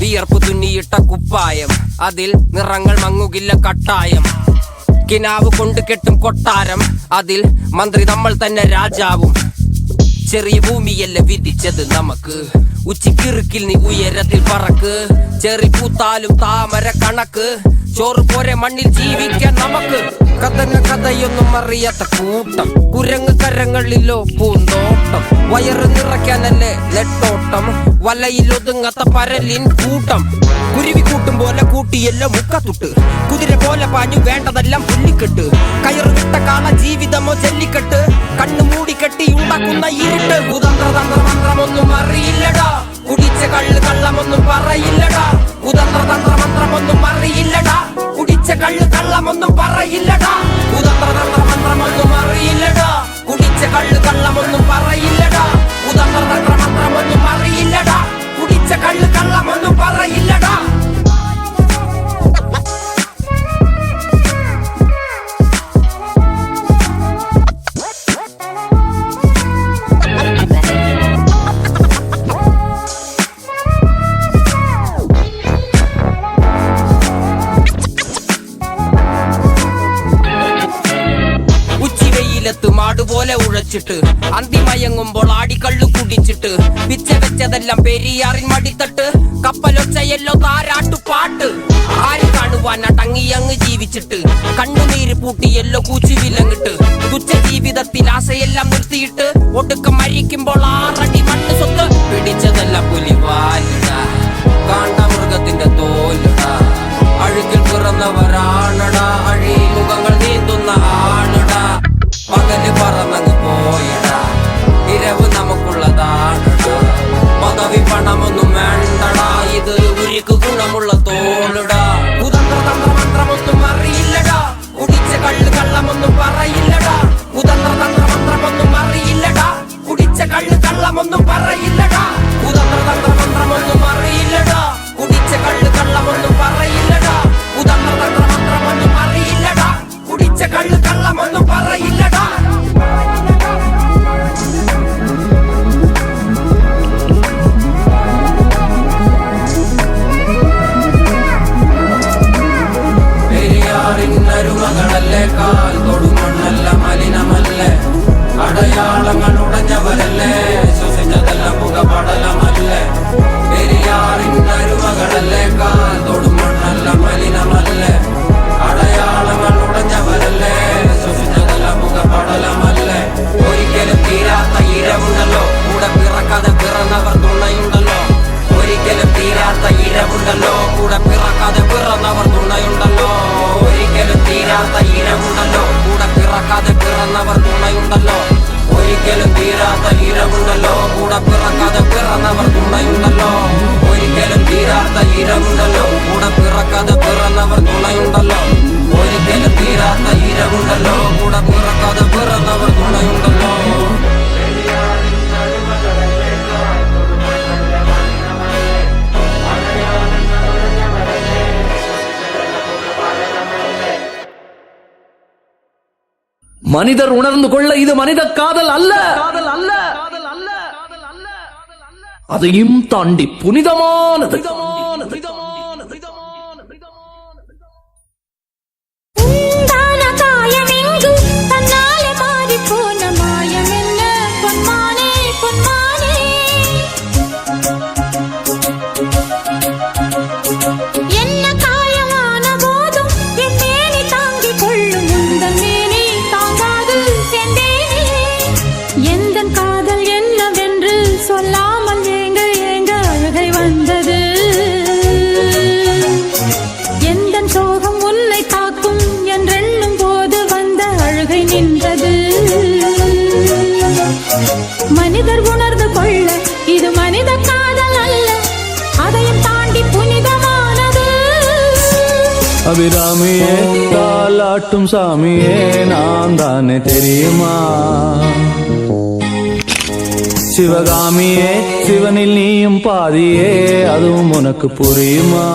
വിയർപ്പ് തുന്നിയിട്ട കുപ്പായം, അതിൽ നിറങ്ങൾ മങ്ങുകില്ല കട്ടായം. കിനാവ് കൊണ്ട് കെട്ടും കൊട്ടാരം, അതിൽ മന്ത്രി നമ്മൾ തന്നെ രാജാവും. ചെറിയ ഭൂമിയല്ല വിധിച്ചത് നമുക്ക്, ഉച്ചിക്കിറുക്കിൽ നീ ഉയരത്തിൽ പറക്ക്. ചെറി പൂത്താലും താമര കണക്ക്, ചോറ് പോരെ മണ്ണിൽ ജീവിക്കാൻ നമുക്ക്. കഥന കഥയൊന്നും അറിയാത്ത കൂട്ടം, കുരങ്ങ് കരങ്ങളിലോ പൂന്തോട്ടം. വയറ് നിറയ്ക്കാനല്ലേ നെട്ടോട്ടം, വലയിൽ ഒതുങ്ങാത്ത പരലിൻ കൂട്ടം. കുരുവി കൂട്ടും പോലെ കൂട്ടിയല്ലോ മുക്കത്തുട്ട്, കുതിര പോലെ പാഞ്ഞു വേണ്ടതെല്ലാം പുല്ലിക്കെട്ട്. കയറുവിട്ട കാള ജീവിതമോ ജല്ലിക്കെട്ട്, കണ്ണു മൂടിക്കെട്ടി ഉണ്ടാക്കുന്ന ഇരുട്ട്. കുതന്ത്ര തന്ത്ര മന്ത്രമൊന്നും അറിയില്ലടാ, കുടിച്ച കള്ള് കള്ളമൊന്നും പറയില്ലടാ. കുതന്ത്ര തന്ത്ര മന്ത്രമൊന്നും അറിയില്ലടാ, കുടിച്ച കള്ള് കള്ളമൊന്നും പറയില്ലടാ. കുതന്ത്ര തന്ത്ര മന്ത്രമൊന്നും അറിയില്ലടാ, കുടിച്ച കള്ള് കള്ളമൊന്നും പറയില്ലടാ. കുതന്ത്ര തന്ത്ര മന്ത്രമൊന്നും അറിയില്ലടാ, കുടിച്ച കള്ള് കള്ളമൊന്നും പറയില്ലടാ. മാടുപോലെ ഉഴച്ചിട്ട് അന്തിമയങ്ങുമ്പോൾ ആടിക്കള്ളു കുടിച്ചിട്ട്, പിച്ച വെച്ചതെല്ലാം പെരിയാറിൻ മടിത്തട്ട്. കപ്പലൊച്ചയല്ലോ താരാട്ടുപാട്ട്, ആര് കാണുവാൻ അടങ്ങിയങ്ങ് ജീവിച്ചിട്ട്. കണ്ണുനീര് പൂട്ടിയല്ലോ കൂച്ചു വിലങ്ങിട്ട്, തുച്ഛ ജീവിതത്തിൽ ആശയെല്ലാം നിർത്തിയിട്ട്. ഒടുക്കം മരിക്കുമ്പോൾ 6 അടി മണ്ണ് സ്വത്ത്. പിടിച്ചതെല്ലാം പുലിവാലിടാ, കാണ്ടമൃഗത്തിന്റെ തോലിടാ. അഴുകിൽ പിറന്നവരാണടാ, അഴിമുഖങ്ങൾ നീന്തുന്ന ആണടാ. പകല് പറന്നങ്ങ് പോയടാ, ഇരവ് നമുക്കുള്ളതാണടാ. പദവി പണമൊന്നും വേണ്ടടാ, ഇത് ഉരുക്ക് ഗുണമുള്ള തോളിടാ. കുതന്ത്ര തന്ത്ര മന്ത്രമൊന്നും അറിയില്ലടാ, കുടിച്ച കള്ള് കള്ളമൊന്നും പറയില്ലടാ. കുതന്ത്ര തന്ത്ര മന്ത്രമൊന്നും അറിയില്ലടാ, കുടിച്ച കള്ള് കള്ളമൊന്നും പറയില്ലടാ. കുതന്ത്ര തന്ത്ര മന്ത്രമൊന്നും അറിയില്ലടാ, കുടിച്ച കള്ള് കള്ളമൊന്നും പറയില്ലടാ. കുതന്ത്ര തന്ത്ര മന്ത്രമൊന്നും അറിയില്ലടാ, കുടിച്ച കള്ള് കള്ളമൊന്നും പറയില്ലടാ. പെരിയാറിന്നരുമകളല്ലേ, കാൽ തൊടുമണ്ണല്ല മലിനമല്ലേ. അടയാളങ്ങൾ ഉടഞ്ഞവരല്ലേ, ശ്വസിച്ചതെല്ലാം പുകപടലമല്ലേ. പെരിയാറിന്നരുമകളല്ലേ, കാൽ തൊടുമണ്ണല്ല മലിനമല്ലേ. അടയാളങ്ങൾ ഉടഞ്ഞവരല്ലേ, ശ്വസിച്ചതെല്ലാം പുകപടലമല്ലേ. ഒരിക്കലും തീരാത്ത ഇരവുണ്ടല്ലോ, കൂടെ പിറക്കാതെ പിറന്നവർ തുണയുണ്ടല്ലോ. ഒരിക്കലും തീരാത്ത ഇരവുണ്ടല്ലോ, കൂടെ പിറക്കാതെ പിറന്നവർ തുണയുണ്ടല്ലോ. ഒരിക്കലും തീരാത്ത ഇരവുണ്ടല്ലോ, കൂടെ പിറക്കാതെ പിറന്നവർ തുണയുണ്ടല്ലോ. ഒരിക്കലും തീരാത്ത ഇരവുണ്ടല്ലോ, കൂടെ പിറക്കാതെ പിറന്നവർ തുണയുണ്ടല്ലോ. ഒരിക്കലും തീരാത്ത ഇരവുണ്ടല്ലോ, കൂടെ പിറക്കാതെ പിറന്നവർ തുണയുണ്ടല്ലോ. ഒരിക്കലും തീരാത്ത ഇരവുണ്ടല്ലോ, കൂടെ പിറക്കാതെ പിറന്നവർ തുണയുണ്ടല്ലോ. மனிதர் உணர்ந்து கொள்ள இது மனித காதல் அல்ல, அதையும் தாண்டி புனிதமானது. மனிதர் உணர்ந்து கொள்ள இது மனித காதல் அல்ல, அதையும் தாண்டி புனிதமானது. அபிராமியே தாலாட்டும் சாமியே நான் தானே தெரியுமா. சிவகாமியே சிவனில் நீயும் பாதியே அதுவும் உனக்கு புரியுமா.